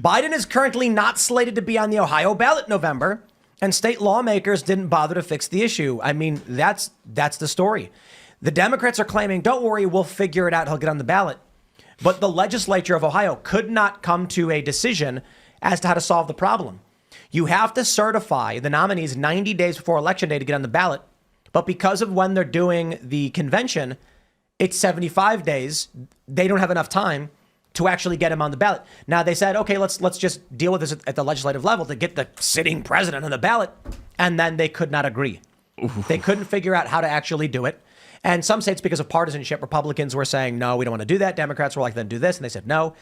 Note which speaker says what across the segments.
Speaker 1: Biden is currently not slated to be on the Ohio ballot in November, and state lawmakers didn't bother to fix the issue. I mean, that's the story. The Democrats are claiming, don't worry, we'll figure it out. He'll get on the ballot. But the legislature of Ohio could not come to a decision as to how to solve the problem. You have to certify the nominees 90 days before Election Day to get on the ballot. But because of when they're doing the convention, it's 75 days. They don't have enough time to actually get him on the ballot. Now, they said, OK, let's just deal with this at the legislative level to get the sitting president on the ballot. And then they could not agree. Oof. They couldn't figure out how to actually do it. And some states, because of partisanship, Republicans were saying, no, we don't want to do that. Democrats were like, then do this. And they said no.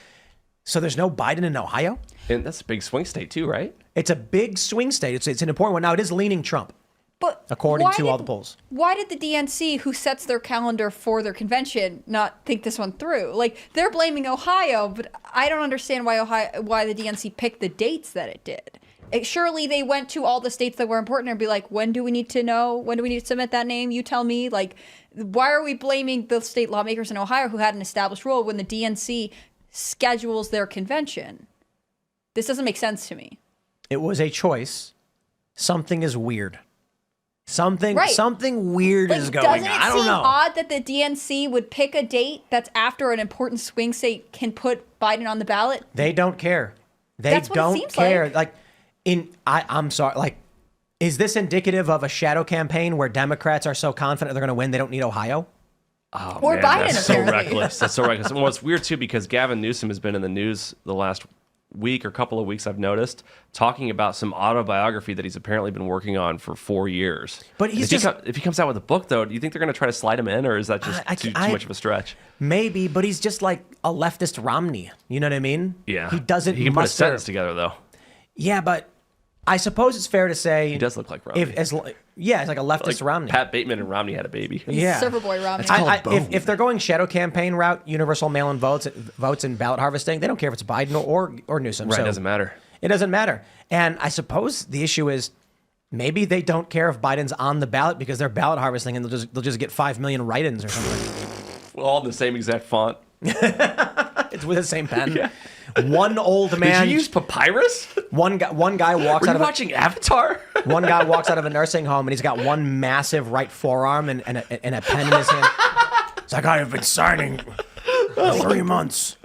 Speaker 1: So there's no Biden in Ohio.
Speaker 2: And that's a big swing state, too, right?
Speaker 1: It's a big swing state. It's an important one. Now, it is leaning Trump,
Speaker 3: but
Speaker 1: according to all the polls.
Speaker 3: Why did the DNC, who sets their calendar for their convention, not think this one through? Like, they're blaming Ohio, but I don't understand why the DNC picked the dates that it did. Surely they went to all the states that were important and be like, when do we need to know? When do we need to submit that name? You tell me. Like, why are we blaming the state lawmakers in Ohio who had an established role when the DNC schedules their convention? This doesn't make sense to me.
Speaker 1: It was a choice. Something is weird. Something weird is going on. I don't know.
Speaker 3: Doesn't it seem odd that the DNC would pick a date that's after an important swing state can put Biden on the ballot?
Speaker 1: They don't care. That's what it seems like. I'm sorry. Like, is this indicative of a shadow campaign where Democrats are so confident they're going to win they don't need Ohio?
Speaker 2: Oh,
Speaker 3: or
Speaker 2: man,
Speaker 3: Biden,
Speaker 2: that's
Speaker 3: apparently.
Speaker 2: so reckless. That's so reckless. Well, it's weird, too, because Gavin Newsom has been in the news the last week or couple of weeks, I've noticed, talking about some autobiography that he's apparently been working on for 4 years.
Speaker 1: But
Speaker 2: if he comes out with a book, though, do you think they're going to try to slide him in, or is that just too much of a stretch?
Speaker 1: Maybe, but he's just like a leftist Romney. You know what I mean?
Speaker 2: Yeah.
Speaker 1: He doesn't
Speaker 2: He can put a sentence together, though.
Speaker 1: Yeah, but I suppose it's fair to say
Speaker 2: he does look like Romney.
Speaker 1: It's like a leftist Romney.
Speaker 2: Pat Bateman and Romney had a baby.
Speaker 1: Yeah,
Speaker 3: Silverboy Romney.
Speaker 1: If they're going shadow campaign route, universal mail-in votes and ballot harvesting, they don't care if it's Biden or Newsom.
Speaker 2: Right,
Speaker 1: so
Speaker 2: it doesn't matter.
Speaker 1: It doesn't matter. And I suppose the issue is maybe they don't care if Biden's on the ballot because they're ballot harvesting and they'll just get 5 million write-ins or something.
Speaker 2: All in the same exact font.
Speaker 1: It's with the same pen. Yeah. One old man.
Speaker 2: Did you use papyrus?
Speaker 1: One guy walks out of
Speaker 2: watching Avatar?
Speaker 1: One guy walks out of a nursing home and he's got one massive right forearm and a pen in his hand. It's like, I have been signing 3 months.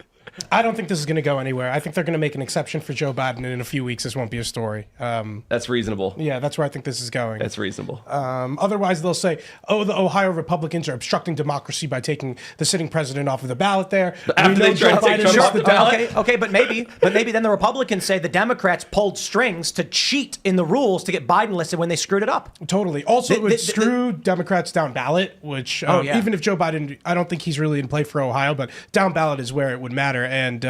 Speaker 4: I don't think this is going to go anywhere. I think they're going to make an exception for Joe Biden, and in a few weeks, this won't be a story.
Speaker 2: That's reasonable.
Speaker 4: Yeah, that's where I think this is going.
Speaker 2: That's reasonable.
Speaker 4: Otherwise, they'll say, oh, the Ohio Republicans are obstructing democracy by taking the sitting president off of the ballot there.
Speaker 2: But
Speaker 4: we know Joe Biden is the ballot.
Speaker 1: Okay, but maybe then the Republicans say the Democrats pulled strings to cheat in the rules to get Biden listed when they screwed it up.
Speaker 4: Totally. Also, it would screw Democrats down ballot, which even if Joe Biden, I don't think he's really in play for Ohio, but down ballot is where it would matter. And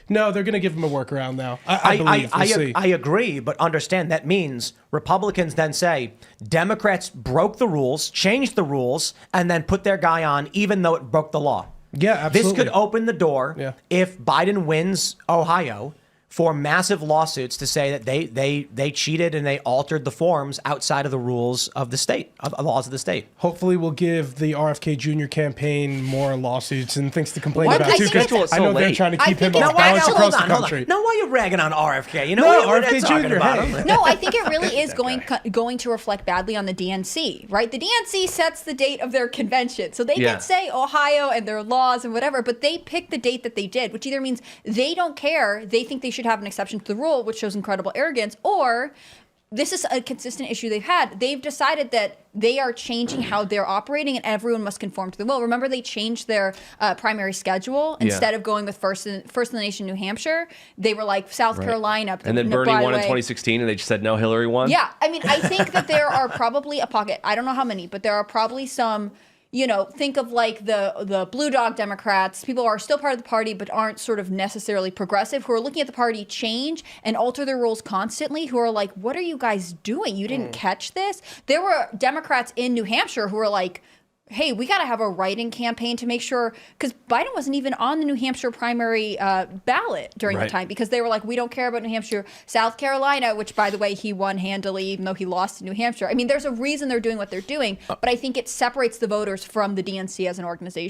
Speaker 4: no, they're going to give him a workaround now. I believe. We'll see.
Speaker 1: I agree, but understand that means Republicans then say Democrats broke the rules, changed the rules, and then put their guy on, even though it broke the law.
Speaker 4: Yeah, absolutely.
Speaker 1: This could open the door if Biden wins Ohio for massive lawsuits to say that they cheated and they altered the forms outside of the rules of the state, of laws of the state.
Speaker 4: Hopefully we'll give the RFK Jr. campaign more lawsuits and things to complain about.
Speaker 2: I know
Speaker 4: they're trying to keep him off
Speaker 1: balance
Speaker 4: balance across the
Speaker 1: hold on.
Speaker 4: country.
Speaker 1: Now, why are you ragging on RFK? You know
Speaker 4: No,
Speaker 1: RFK
Speaker 4: Jr.,
Speaker 1: about
Speaker 4: hey.
Speaker 1: him.
Speaker 3: No, I think it really is going to reflect badly on the DNC, right? The DNC sets the date of their convention. So they can say Ohio and their laws and whatever, but they picked the date that they did, which either means they don't care, they think they should have an exception to the rule, which shows incredible arrogance, or this is a consistent issue they've had. They've decided that they are changing how they're operating and everyone must conform to the will. Remember, they changed their primary schedule. Instead of going with first in the nation New Hampshire, they were like South Carolina.
Speaker 2: And then Bernie won in 2016 and they just said, no, Hillary won?
Speaker 3: Yeah. I mean, I think that there are probably a pocket. I don't know how many, but there are probably some, think of like the Blue Dog Democrats, people who are still part of the party but aren't sort of necessarily progressive, who are looking at the party change and alter their rules constantly, who are like, what are you guys doing? You didn't catch this? There were Democrats in New Hampshire who were like, hey, we got to have a write-in campaign to make sure, because Biden wasn't even on the New Hampshire primary ballot during the time, because they were like, we don't care about New Hampshire. South Carolina, which, by the way, he won handily, even though he lost to New Hampshire. I mean, there's a reason they're doing what they're doing, but I think it separates the voters from the DNC as an organization.